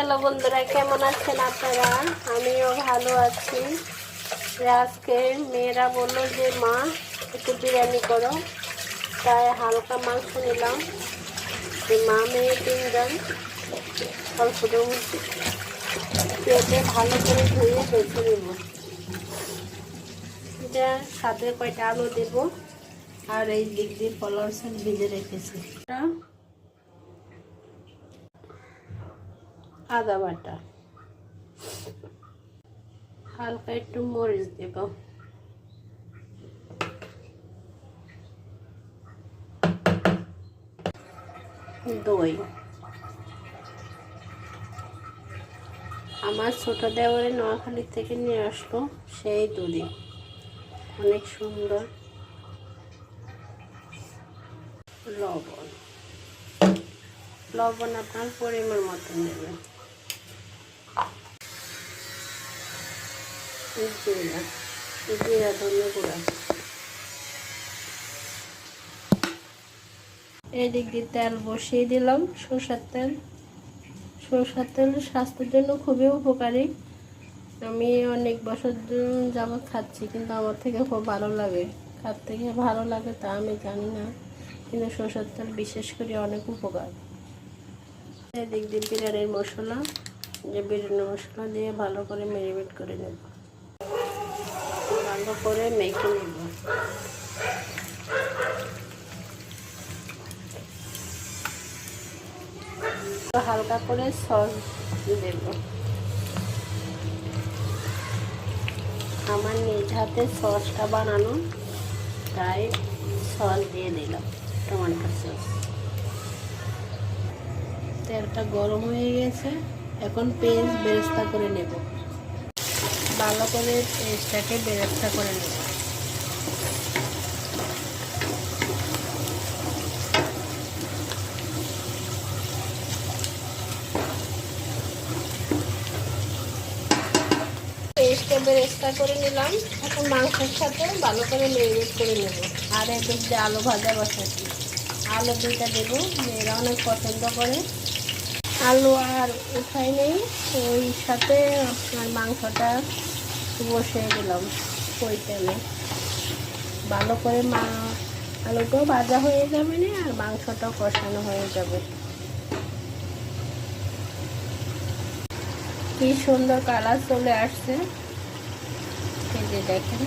Hello বন্ধুরা, কেমন আছেন আপনারা? আমিও ভালো আছি। আজকে মেয়েরা বললো যে মা একটু বিরিয়ানি করো, তাই হালকা মাংস নিলাম। মা মেয়ে তিনজন অল্প কেটে ভালো করে ধুয়ে বেছে নেব। এটা সাথে কয়টা আলু দেব, আর এই দিক দিয়ে পলার শাক ভিজে রেখেছি। আদা বাটা, হালকা একটু মরিচ দেব, দই। আমার ছোট দেওয়ারে নোয়াখালী থেকে নিয়ে আসলো সেই দুধই, অনেক সুন্দর। লবণ লবণ আপনার পরিমাণ মতো নেবেন। জিরা জিরা ধনে গুঁড়া। এদিক দিয়ে তেল বসিয়ে দিলাম, সরষের তেল। সরষের তেল স্বাস্থ্যের জন্য খুবই উপকারী। আমি অনেক বছর যাবৎ খাচ্ছি, কিন্তু আমার থেকে খুব ভালো লাগে। কার থেকে ভালো লাগে তা আমি জানি না, কিন্তু সরষের তেল বিশেষ করে অনেক উপকার। এদিক দিয়ে বিরিয়ানির মশলা, যে বিরিয়ানি মশলা দিয়ে ভালো করে ম্যারিনেট করে নেব, ভালো করে মেখে নেব। হালকা করে সস দেব। আমার নিজ হাতে সসটা বানানো, তাই সস দিয়ে দিলাম, টমেটো সস। তেলটা গরম হয়ে গেছে, এখন পেঁয়াজ বেরেস্তা করে নেব। ভালো করে পেঁয়াজটাকে বেরেস্তা করে নেব। পেঁয়াজটা বেরেস্তা করে নিলাম, এখন মাংসের সাথে ভালো করে ম্যারিনেট করে নেব। আর এদিক দিয়ে আলু ভাজা বসাচ্ছি, আলু দুইটা দেবো, মেয়েরা অনেক পছন্দ করে। আলু আর উঠাই নেই, ওই সাথে আপনার মাংসটা বসিয়ে দিলাম ওই তেলে। ভালো করে আলুটাও ভাজা হয়ে যাবে না, আর মাংসটাও কষানো হয়ে যাবে। কি সুন্দর কালার চলে আসছে, এই যে দেখেন।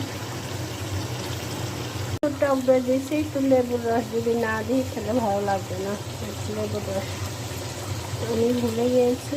টক দই দিয়েছি, একটু লেবুর রস যদি না দিই তাহলে ভালো লাগবে না। লেবুর রস আমি ভুলে গিয়েছি।